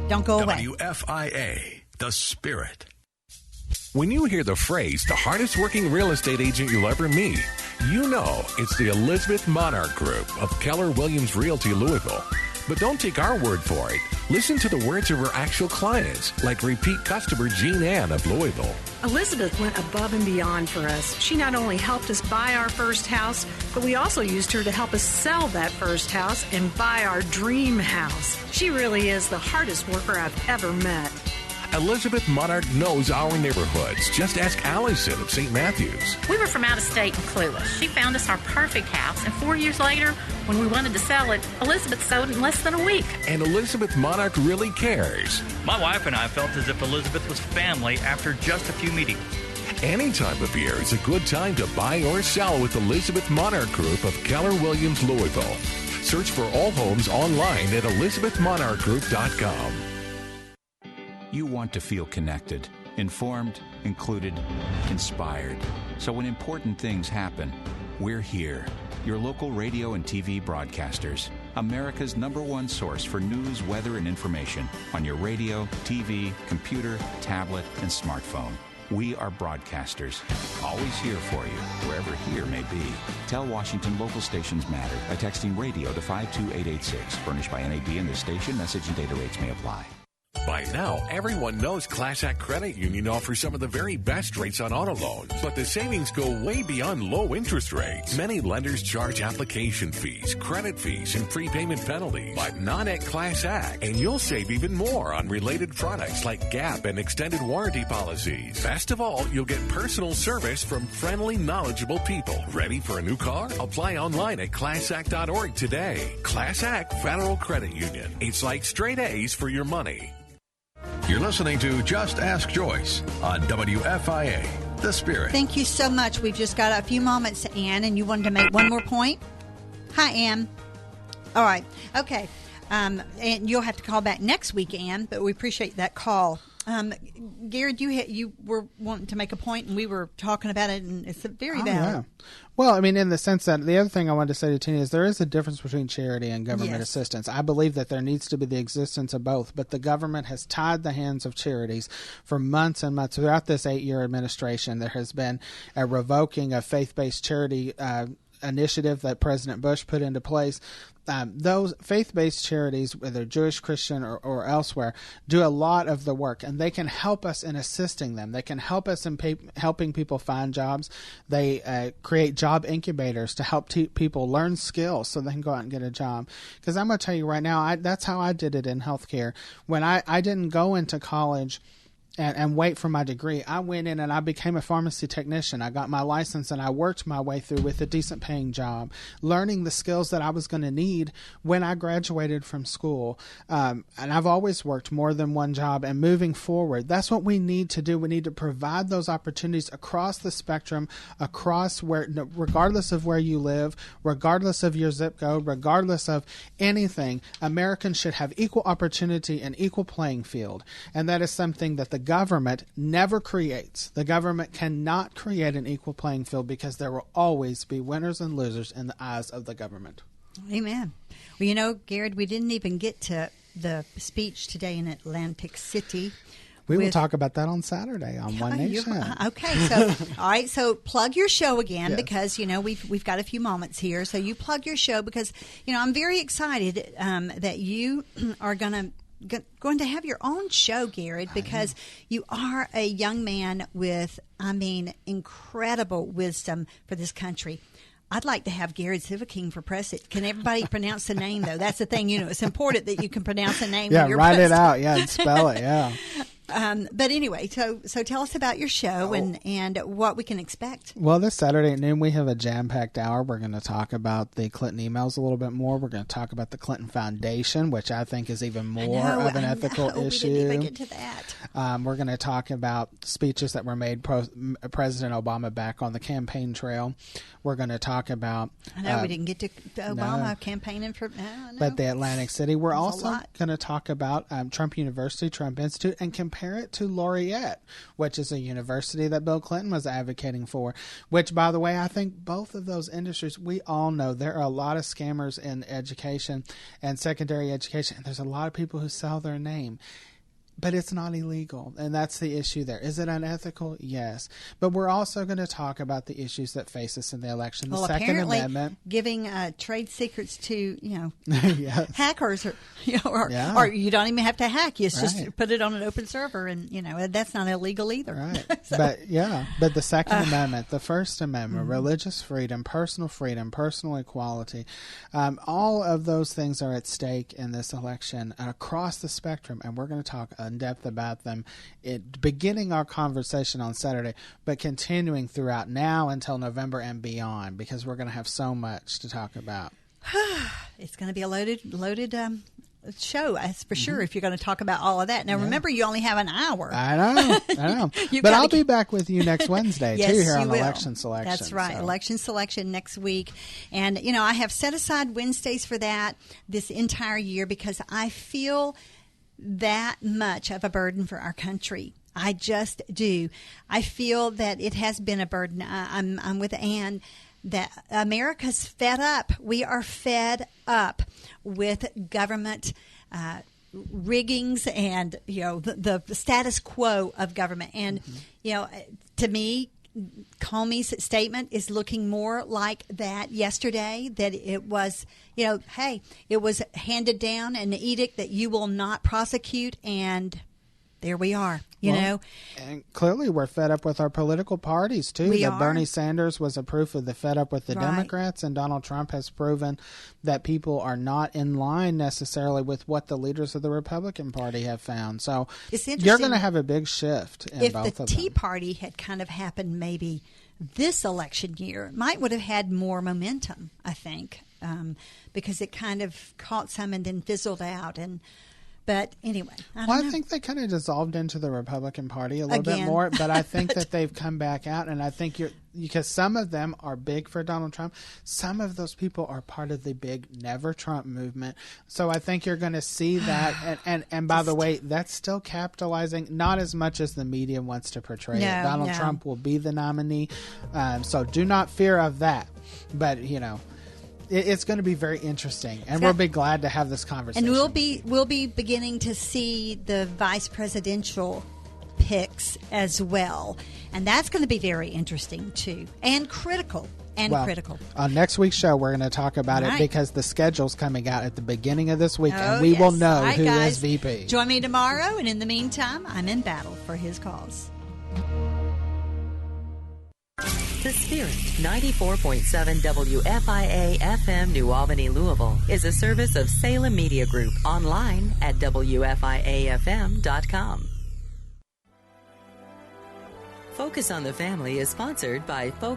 Don't go away. WFIA, The Spirit. When you hear the phrase, the hardest working real estate agent you'll ever meet, you know it's the Elizabeth Monarch Group of Keller Williams Realty Louisville. But don't take our word for it. Listen to the words of her actual clients, like repeat customer Jean Ann of Louisville. Elizabeth went above and beyond for us. She not only helped us buy our first house, but we also used her to help us sell that first house and buy our dream house. She really is the hardest worker I've ever met. Elizabeth Monarch knows our neighborhoods. Just ask Allison of St. Matthews. We were from out of state and clueless. She found us our perfect house, and 4 years later, when we wanted to sell it, Elizabeth sold it in less than a week. And Elizabeth Monarch really cares. My wife and I felt as if Elizabeth was family after just a few meetings. Any time of year is a good time to buy or sell with Elizabeth Monarch Group of Keller Williams Louisville. Search for all homes online at elizabethmonarchgroup.com. You want to feel connected, informed, included, inspired. So when important things happen, we're here. Your local radio and TV broadcasters. America's #1 source for news, weather, and information on your radio, TV, computer, tablet, and smartphone. We are broadcasters, always here for you, wherever here may be. Tell Washington local stations matter by texting radio to 52886. Furnished by NAB and this station. Message and data rates may apply. By now, everyone knows Class Act Credit Union offers some of the very best rates on auto loans, but the savings go way beyond low interest rates. Many lenders charge application fees, credit fees, and prepayment penalties, but not at Class Act. And you'll save even more on related products like GAP and extended warranty policies. Best of all, you'll get personal service from friendly, knowledgeable people. Ready for a new car? Apply online at ClassAct.org today. Class Act Federal Credit Union. It's like straight A's for your money. You're listening to Just Ask Joyce on WFIA, The Spirit. Thank you so much. We've just got a few moments, Ann, and you wanted to make one more point? Hi, Ann. All right. Okay. And you'll have to call back next week, Ann, but we appreciate that call. Garrett, you were wanting to make a point, and we were talking about it, and it's very valid. Yeah. Well, I mean, in the sense that the other thing I wanted to say to Tina is there is a difference between charity and government assistance. I believe that there needs to be the existence of both, but the government has tied the hands of charities for months and months. Throughout this 8-year administration, there has been a revoking of faith-based charity initiative that President Bush put into place. Those faith-based charities, whether Jewish, Christian, or elsewhere, do a lot of the work, and they can help us in assisting them. They can help us in helping people find jobs. They create job incubators to help people learn skills so they can go out and get a job. Because I'm going to tell you right now, that's how I did it in healthcare. When I didn't go into college and wait for my degree, I went in and I became a pharmacy technician. I got my license and I worked my way through with a decent paying job, learning the skills that I was going to need when I graduated from school. And I've always worked more than one job, and moving forward, that's what we need to do. We need to provide those opportunities across the spectrum, across regardless of where you live, regardless of your zip code, regardless of anything. Americans should have equal opportunity and equal playing field. And that is something that the government never creates. The government cannot create an equal playing field because there will always be winners and losers in the eyes of the government. Amen. Well, you know, Garrett, we didn't even get to the speech today in Atlantic City. We will talk about that on Saturday on One Nation. Okay, so all right, so plug your show again because you know we've got a few moments here. So you plug your show because you know I'm very excited that you are going to have your own show, Garrett, because you are a young man with, I mean, incredible wisdom for this country. I'd like to have Garrett Zivaking for president. Can everybody pronounce the name, though? That's the thing. You know, it's important that you can pronounce the name. Yeah, when you're write president. it out. Yeah, and spell it. Yeah. But anyway, so tell us about your show and what we can expect. Well, this Saturday at noon, we have a jam-packed hour. We're going to talk about the Clinton emails a little bit more. We're going to talk about the Clinton Foundation, which I think is even more of an ethical issue. We didn't even get to that. We're going to talk about speeches that were made President Obama back on the campaign trail. We're going to talk about... I know we didn't get to Obama campaigning for... But the Atlantic City. We're also going to talk about Trump University, Trump Institute, and campaign compare it to Laureate, which is a university that Bill Clinton was advocating for, which, by the way, I think both of those industries, we all know there are a lot of scammers in education and secondary education, and there's a lot of people who sell their name. But it's not illegal, and that's the issue there. Is it unethical? Yes. But we're also going to talk about the issues that face us in the election. The Second Amendment. Giving trade secrets to, yes. hackers, or you don't even have to hack. You just put it on an open server, and, that's not illegal either. Right. So. But the Second Amendment, the First Amendment, religious freedom, personal equality, all of those things are at stake in this election across the spectrum, and we're going to talk in depth about them, beginning our conversation on Saturday, but continuing throughout now until November and beyond, because we're going to have so much to talk about. It's going to be a loaded show, that's for sure, if you're going to talk about all of that. Now, remember, you only have an hour. I know. But I'll be back with you next Wednesday, yes, too, here on will. Election Selection. That's right, Election Selection next week. And, I have set aside Wednesdays for that this entire year because I feel that much of a burden for our country. I just do. I feel that it has been a burden. I'm with Ann that America's fed up. We are fed up with government riggings and the status quo of government. And to me, Comey's statement is looking more like that yesterday, that it was, it was handed down an edict that you will not prosecute, and there we are, you know. And clearly we're fed up with our political parties, too. Bernie Sanders was a proof of the fed up with the Democrats, and Donald Trump has proven that people are not in line necessarily with what the leaders of the Republican Party have found. So you're going to have a big shift in both of them. If the Tea Party had kind of happened maybe this election year, it might would have had more momentum, I think, because it kind of caught some and then fizzled out. But anyway, I think they kind of dissolved into the Republican Party a little bit more, but I think that they've come back out, and I think because some of them are big for Donald Trump, some of those people are part of the big Never Trump movement. So I think you're going to see that, and by the way, that's still capitalizing, not as much as the media wants to portray it. Donald Trump will be the nominee, so do not fear of that. But it's going to be very interesting, and we'll be glad to have this conversation. And we'll be beginning to see the vice presidential picks as well, and that's going to be very interesting too, and critical. On next week's show, we're going to talk about it because the schedule's coming out at the beginning of this week, and we will know who is VP. Join me tomorrow, and in the meantime, I'm in battle for his cause. The Spirit, 94.7 WFIA FM New Albany, Louisville, is a service of Salem Media Group, online at WFIAFM.com. Focus on the Family is sponsored by Focus